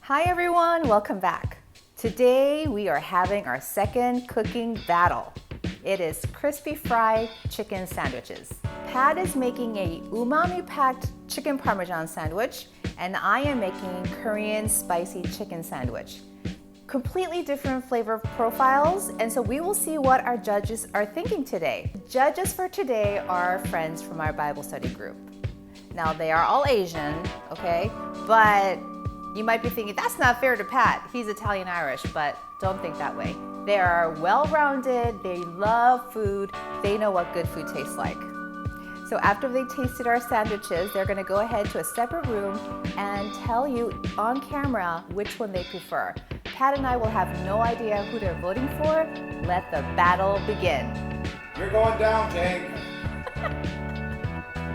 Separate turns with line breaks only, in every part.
Hi everyone, welcome back. Today we are having our second cooking battle. It is crispy fried chicken sandwiches. Pat is making a umami-packed chicken Parmesan sandwich, and I am making Korean spicy chicken sandwich. Completely different flavor profiles, and so we will see what our judges are thinking today. Judges for today are friends from our Bible study group. Now they are all Asian, okay? But you might be thinking, that's not fair to Pat. He's Italian-Irish, but don't think that way. They are well-rounded, they love food, they know what good food tastes like. So after they tasted our sandwiches, they're gonna go ahead to a separate room and tell you on camera which one they prefer. Pat and I will have no idea who they're voting for. Let the battle begin.
You're going down, Jake.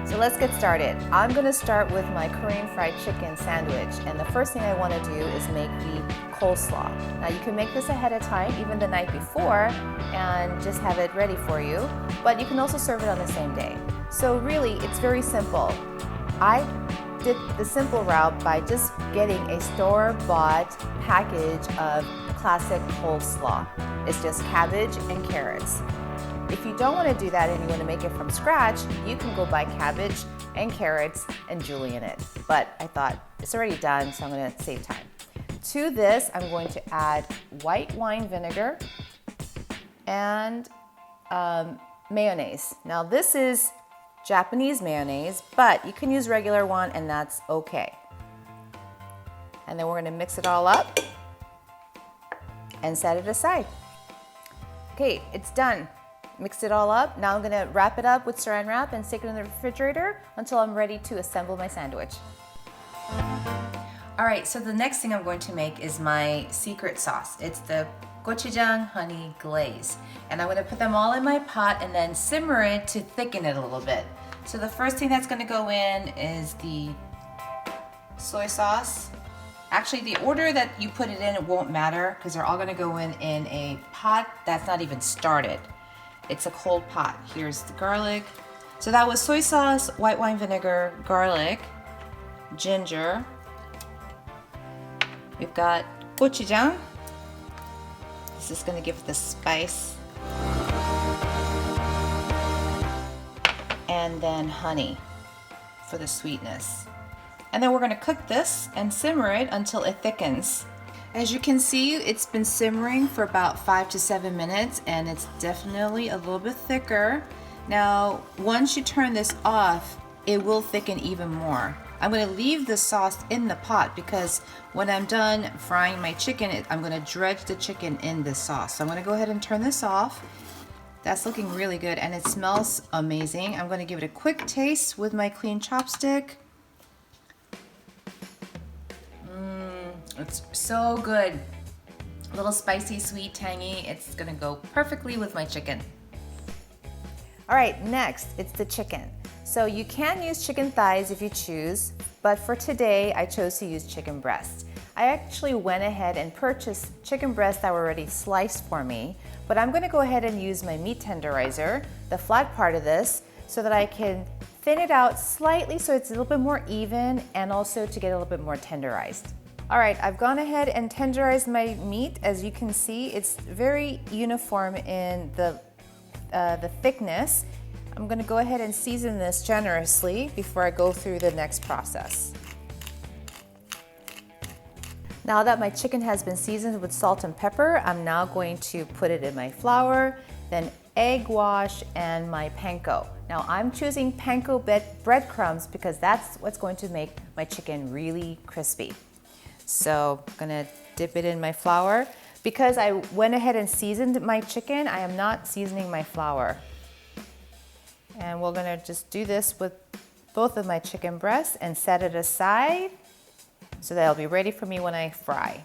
So let's get started. I'm gonna start with my Korean fried chicken sandwich, and the first thing I wanna do is make the coleslaw. Now you can make this ahead of time, even the night before, and just have it ready for you, but you can also serve it on the same day. So really, it's very simple. I did the simple route by just getting a store-bought package of classic coleslaw. It's just cabbage and carrots. If you don't want to do that and you want to make it from scratch, you can go buy cabbage and carrots and julienne it. But I thought it's already done, so I'm going to save time. To this, I'm going to add white wine vinegar and mayonnaise. Now this is Japanese mayonnaise, but you can use regular one and that's okay. And then we're going to mix it all up and set it aside. Okay, it's done. Mixed it all up. Now I'm gonna wrap it up with saran wrap and stick it in the refrigerator until I'm ready to assemble my sandwich. All right, so the next thing I'm going to make is my secret sauce. It's the Gochujang honey glaze. And I'm gonna put them all in my pot and then simmer it to thicken it a little bit. So the first thing that's gonna go in is the soy sauce. Actually, the order that you put it in, it won't matter because they're all gonna go in a pot that's not even started. It's a cold pot. Here's the garlic. So that was soy sauce, white wine vinegar, garlic, ginger. We've got gochujang. This is gonna give it the spice. And then honey for the sweetness. And then we're gonna cook this and simmer it until it thickens. As you can see, it's been simmering for about 5 to 7 minutes and it's definitely a little bit thicker. Now, once you turn this off, it will thicken even more. I'm gonna leave the sauce in the pot because when I'm done frying my chicken, I'm gonna dredge the chicken in this sauce. So I'm gonna go ahead and turn this off. That's looking really good and it smells amazing. I'm gonna give it a quick taste with my clean chopstick. It's so good. A little spicy, sweet, tangy. It's gonna go perfectly with my chicken. All right, next, it's the chicken. So you can use chicken thighs if you choose, but for today, I chose to use chicken breasts. I actually went ahead and purchased chicken breasts that were already sliced for me, but I'm gonna go ahead and use my meat tenderizer, the flat part of this, so that I can thin it out slightly so it's a little bit more even and also to get a little bit more tenderized. All right, I've gone ahead and tenderized my meat. As you can see, it's very uniform in the thickness. I'm gonna go ahead and season this generously before I go through the next process. Now that my chicken has been seasoned with salt and pepper, I'm now going to put it in my flour, then egg wash, and my panko. Now I'm choosing panko breadcrumbs because that's what's going to make my chicken really crispy. So I'm gonna dip it in my flour. Because I went ahead and seasoned my chicken, I am not seasoning my flour. And we're gonna just do this with both of my chicken breasts and set it aside so that it'll be ready for me when I fry.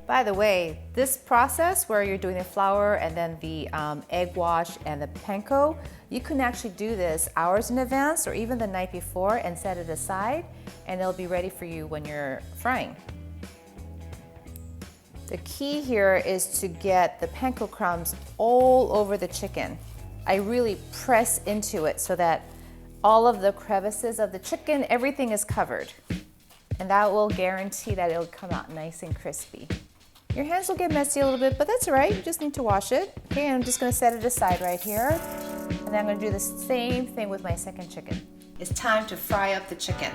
By the way, this process where you're doing the flour and then the egg wash and the panko, you can actually do this hours in advance or even the night before and set it aside and it'll be ready for you when you're frying. The key here is to get the panko crumbs all over the chicken. I really press into it so that all of the crevices of the chicken, everything is covered. And that will guarantee that it'll come out nice and crispy. Your hands will get messy a little bit, but that's all right. You just need to wash it. Okay, and I'm just gonna set it aside right here. And then I'm gonna do the same thing with my second chicken. It's time to fry up the chicken.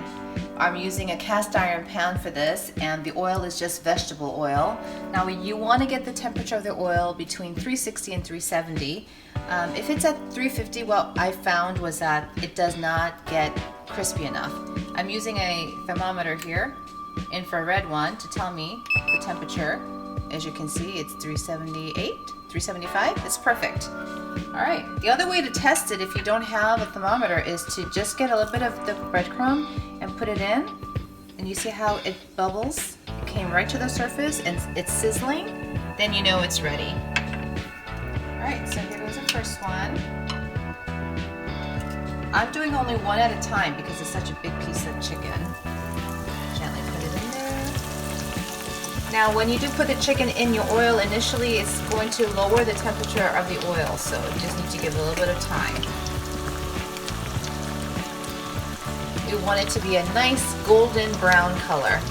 I'm using a cast iron pan for this, and the oil is just vegetable oil. Now you want to get the temperature of the oil between 360 and 370. If it's at 350, what I found was that it does not get crispy enough. I'm using a thermometer here, infrared one, to tell me the temperature. As you can see, it's 378, 375. It's perfect. All right, the other way to test it if you don't have a thermometer is to just get a little bit of the breadcrumb and put it in. And you see how it bubbles? It came right to the surface and it's sizzling. Then you know it's ready. All right, so here goes the first one. I'm doing only one at a time because it's such a big piece of chicken. Gently put it in there. Now when you do put the chicken in your oil initially, it's going to lower the temperature of the oil, so you just need to give it a little bit of time. We want it to be a nice golden brown color.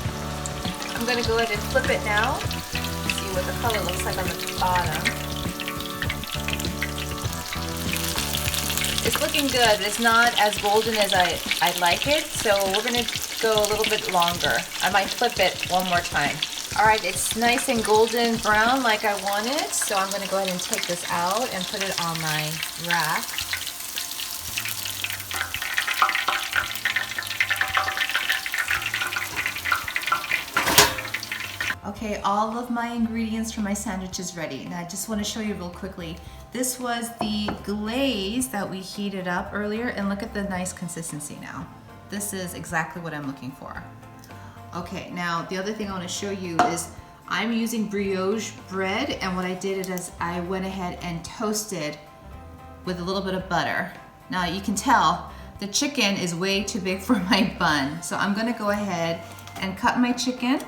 I'm going to go ahead and flip it now, see what the color looks like on the bottom. It's looking good, but it's not as golden as I'd like it, so we're going to go a little bit longer. I might flip it one more time. All right, it's nice and golden brown like I wanted, so I'm going to go ahead and take this out and put it on my rack. Okay, all of my ingredients for my sandwich is ready. Now I just want to show you real quickly. This was the glaze that we heated up earlier, and look at the nice consistency now. This is exactly what I'm looking for. Okay, now the other thing I want to show you is I'm using brioche bread, and what I did is I went ahead and toasted with a little bit of butter. Now you can tell the chicken is way too big for my bun, so I'm going to go ahead and cut my chicken,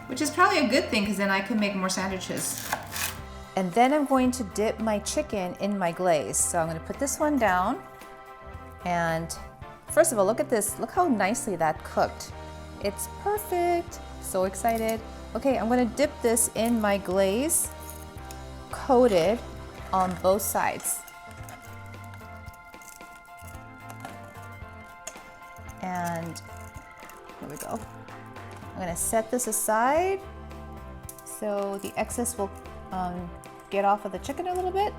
which is probably a good thing because then I can make more sandwiches. And then I'm going to dip my chicken in my glaze. So I'm going to put this one down, and first of all, look at this. Look how nicely that cooked. It's perfect. So excited. Okay, I'm going to dip this in my glaze, coated on both sides. And here we go. I'm going to set this aside so the excess will get off of the chicken a little bit.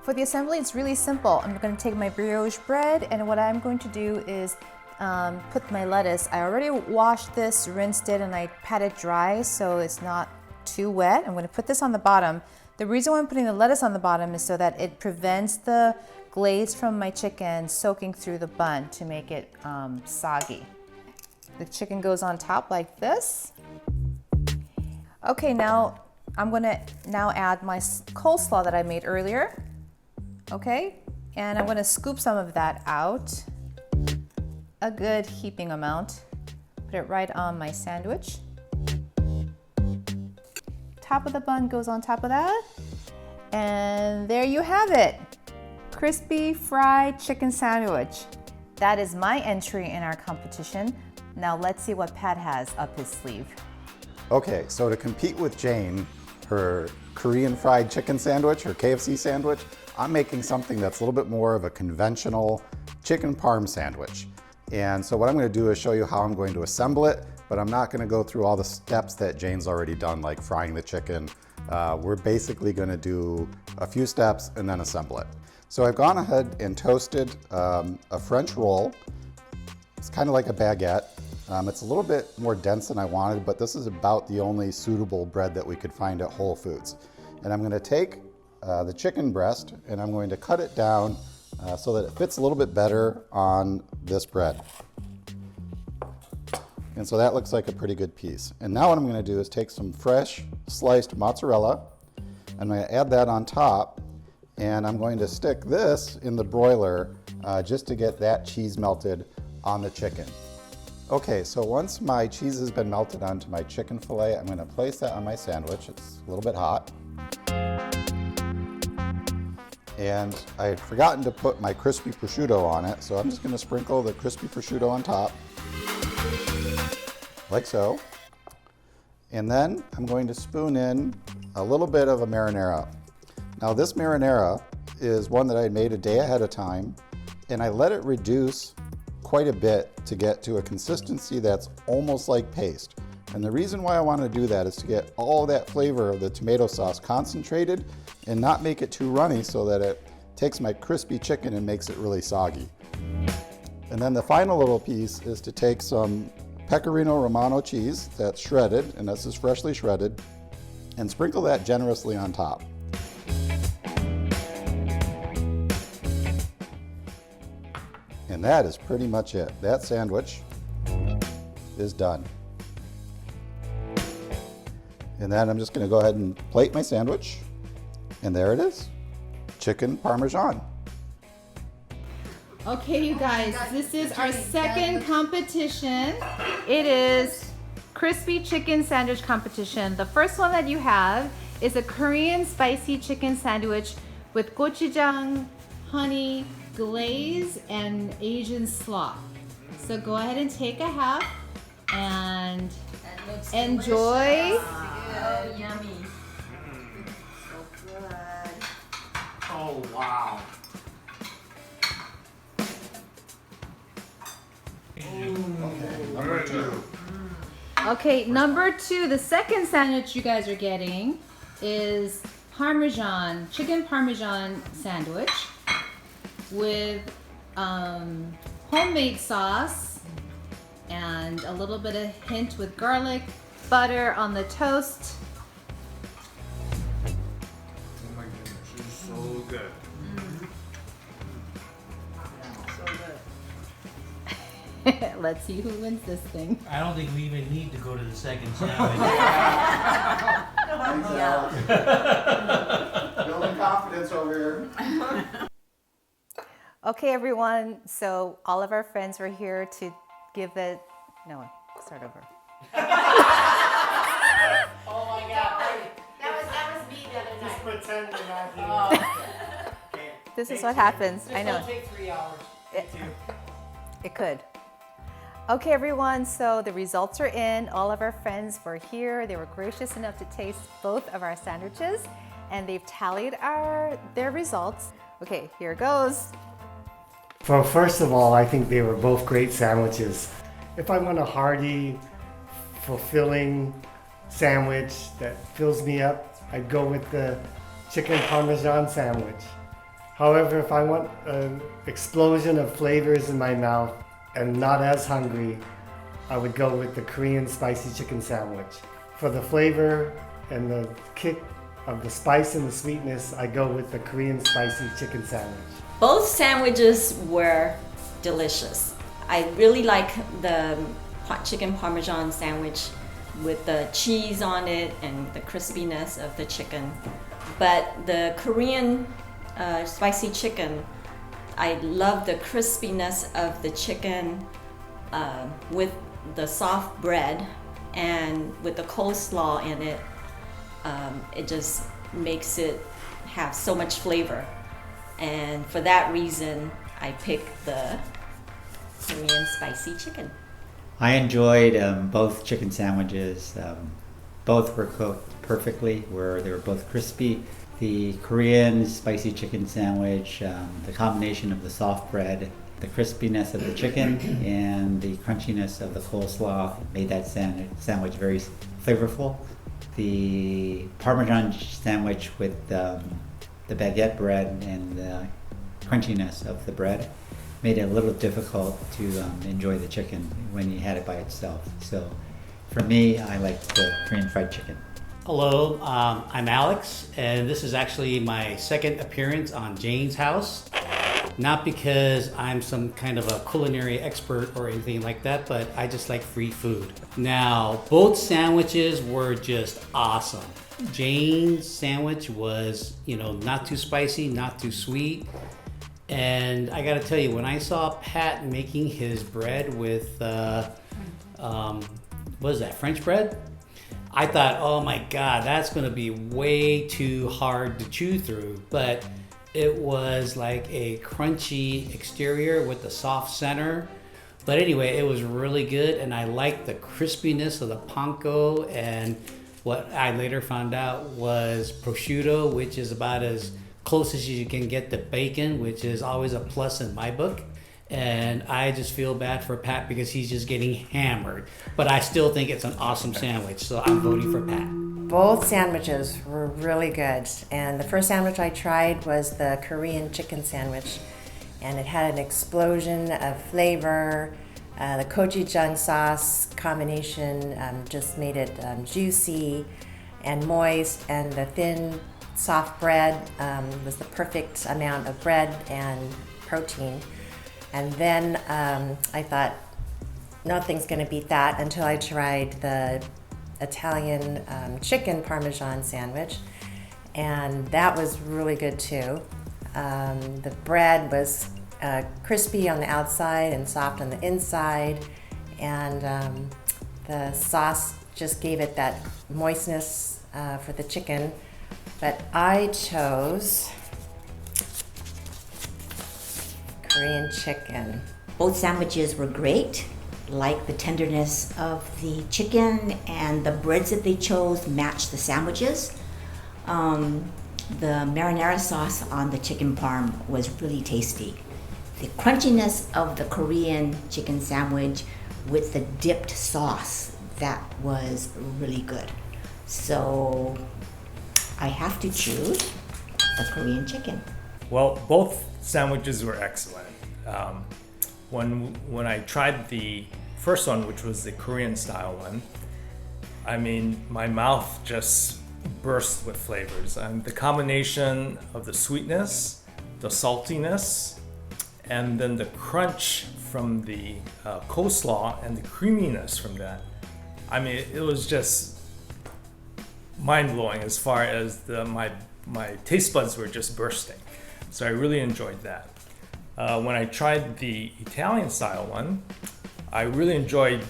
For the assembly, it's really simple. I'm going to take my brioche bread, and what I'm going to do is put my lettuce. I already washed this, rinsed it, and I pat it dry so it's not too wet. I'm going to put this on the bottom. The reason why I'm putting the lettuce on the bottom is so that it prevents the glaze from my chicken soaking through the bun to make it soggy. The chicken goes on top like this. Okay, now I'm gonna add my coleslaw that I made earlier. Okay, and I'm gonna scoop some of that out. A good heaping amount. Put it right on my sandwich. Top of the bun goes on top of that. And there you have it. Crispy fried chicken sandwich. That is my entry in our competition. Now let's see what Pat has up his sleeve.
Okay, so to compete with Jane, her Korean fried chicken sandwich, her KFC sandwich, I'm making something that's a little bit more of a conventional chicken parm sandwich. And so what I'm going to do is show you how I'm going to assemble it, but I'm not going to go through all the steps that Jane's already done, like frying the chicken. We're basically going to do a few steps and then assemble it. So I've gone ahead and toasted a French roll. It's kind of like a baguette. It's a little bit more dense than I wanted, but this is about the only suitable bread that we could find at Whole Foods. And I'm going to take the chicken breast and I'm going to cut it down so that it fits a little bit better on this bread. And so that looks like a pretty good piece. And now what I'm going to do is take some fresh sliced mozzarella. I'm going to add that on top, and I'm going to stick this in the broiler just to get that cheese melted on the chicken. Okay, so once my cheese has been melted onto my chicken fillet, I'm going to place that on my sandwich. It's a little bit hot. And I had forgotten to put my crispy prosciutto on it, so I'm just going to sprinkle the crispy prosciutto on top. like so. And then I'm going to spoon in a little bit of a marinara. Now this marinara is one that I made a day ahead of time, and I let it reduce quite a bit to get to a consistency that's almost like paste. And the reason why I want to do that is to get all that flavor of the tomato sauce concentrated and not make it too runny so that it takes my crispy chicken and makes it really soggy. And then the final little piece is to take some Pecorino Romano cheese that's shredded, and this is freshly shredded, and sprinkle that generously on top. And that is pretty much it. That sandwich is done. And then I'm just going to go ahead and plate my sandwich. And there it is, chicken Parmesan.
Okay, you guys, this is our second competition. It is crispy chicken sandwich competition. The first one that you have is a Korean spicy chicken sandwich with gochujang, honey, glaze, and Asian slaw. So go ahead and take a half and enjoy.
Oh, yummy. So good.
Oh, wow.
Number two.
Okay, number two, the second sandwich you guys are getting is Parmesan, chicken Parmesan sandwich with homemade sauce and a little bit of hint with garlic, butter on the toast.
Oh my goodness, this is so good.
So good.
Let's see who wins this thing.
I don't think we even need to go to the second sandwich.
Building confidence over here.
Okay, everyone. So all of our friends were here to give the. No, start over.
Oh my god.
That was me the other
Just
night.
pretend we're not here. Okay.
This is what happens. I know.
This will take 3 hours.
It could. Okay, everyone, so the results are in. All of our friends were here. They were gracious enough to taste both of our sandwiches, and they've tallied their results. Okay, here goes.
Well, first of all, I think they were both great sandwiches. If I want a hearty, fulfilling sandwich that fills me up, I'd go with the chicken Parmesan sandwich. However, if I want an explosion of flavors in my mouth and not as hungry, I would go with the Korean spicy chicken sandwich. For the flavor and the kick of the spice and the sweetness, I go with the Korean spicy chicken sandwich.
Both sandwiches were delicious. I really like the chicken Parmesan sandwich with the cheese on it and the crispiness of the chicken. But the Korean spicy chicken, I love the crispiness of the chicken with the soft bread and with the coleslaw in it. It just makes it have so much flavor. And for that reason, I picked the Korean spicy chicken.
I enjoyed both chicken sandwiches. Both were cooked perfectly, they were both crispy. The Korean spicy chicken sandwich, the combination of the soft bread, the crispiness of the chicken, and the crunchiness of the coleslaw made that sandwich very flavorful. The Parmesan sandwich with the baguette bread and the crunchiness of the bread made it a little difficult to enjoy the chicken when you had it by itself. So for me, I like the Korean fried chicken.
Hello, I'm Alex, and this is actually my second appearance on Jane's House. Not because I'm some kind of a culinary expert or anything like that, but I just like free food. Now, both sandwiches were just awesome. Jane's sandwich was, not too spicy, not too sweet. And I gotta tell you, when I saw Pat making his bread with, what is that, French bread? I thought, oh my God, that's gonna be way too hard to chew through. But it was like a crunchy exterior with a soft center But anyway, it was really good, and I liked the crispiness of the panko, and what I later found out was prosciutto, which is about as close as you can get to bacon, which is always a plus in my book. And I just feel bad for Pat because he's just getting hammered. But I still think it's an awesome sandwich, so I'm voting for Pat.
Both sandwiches were really good. And the first sandwich I tried was the Korean chicken sandwich. And it had an explosion of flavor. The gochujang sauce combination just made it juicy and moist. And the thin, soft bread was the perfect amount of bread and protein. And then I thought, nothing's gonna beat that until I tried the Italian chicken Parmesan sandwich. And that was really good too. The bread was crispy on the outside and soft on the inside. And the sauce just gave it that moistness for the chicken. But I chose Korean chicken.
Both sandwiches were great. Like the tenderness of the chicken, and the breads that they chose matched the sandwiches. The marinara sauce on the chicken parm was really tasty. The crunchiness of the Korean chicken sandwich with the dipped sauce, that was really good. So I have to choose the Korean chicken.
Well, both sandwiches were excellent. When I tried the first one, which was the Korean style one, I mean, my mouth just burst with flavors. And the combination of the sweetness, the saltiness, and then the crunch from the coleslaw and the creaminess from that. I mean, it was just mind-blowing as far as my taste buds were just bursting. So I really enjoyed that. When I tried the Italian style one, I really enjoyed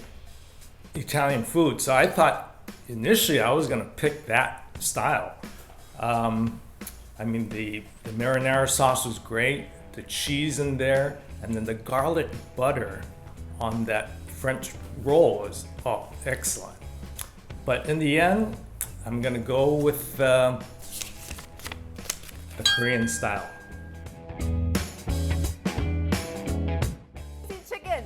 Italian food. So I thought initially I was gonna pick that style. I mean, the marinara sauce was great, the cheese in there, and then the garlic butter on that French roll was, oh, excellent. But in the end, I'm gonna go with the Korean style.
Chicken.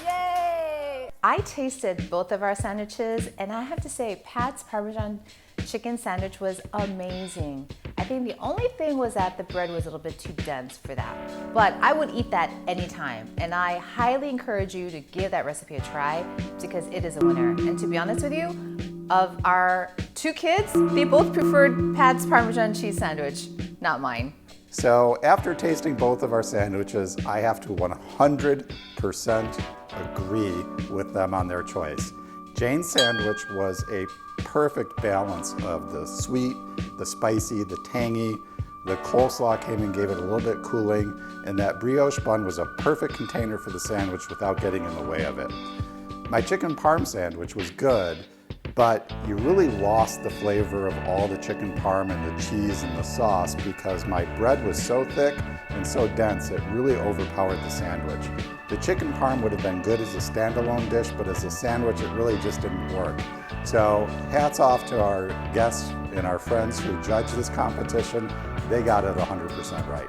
Yay! I tasted both of our sandwiches, and I have to say, Pat's Parmesan chicken sandwich was amazing. I think the only thing was that the bread was a little bit too dense for that. But I would eat that anytime, and I highly encourage you to give that recipe a try because it is a winner. And to be honest with you, of our two kids, they both preferred Pat's Parmesan cheese sandwich, not mine.
So after tasting both of our sandwiches, I have to 100% agree with them on their choice. Jane's sandwich was a perfect balance of the sweet, the spicy, the tangy. The coleslaw came and gave it a little bit cooling, and that brioche bun was a perfect container for the sandwich without getting in the way of it. My chicken parm sandwich was good, but you really lost the flavor of all the chicken parm and the cheese and the sauce because my bread was so thick and so dense it really overpowered the sandwich. The chicken parm would have been good as a standalone dish, but as a sandwich it really just didn't work. So hats off to our guests and our friends who judged this competition. They got it 100% right.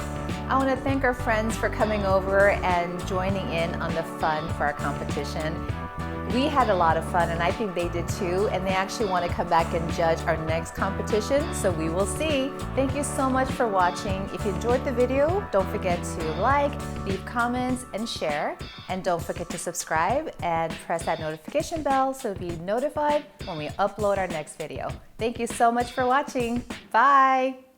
I want to thank our friends for coming over and joining in on the fun for our competition. We had a lot of fun, and I think they did too, and they actually want to come back and judge our next competition, so we will see. Thank you so much for watching. If you enjoyed the video, don't forget to like, leave comments, and share. And don't forget to subscribe and press that notification bell so you'll be notified when we upload our next video. Thank you so much for watching. Bye!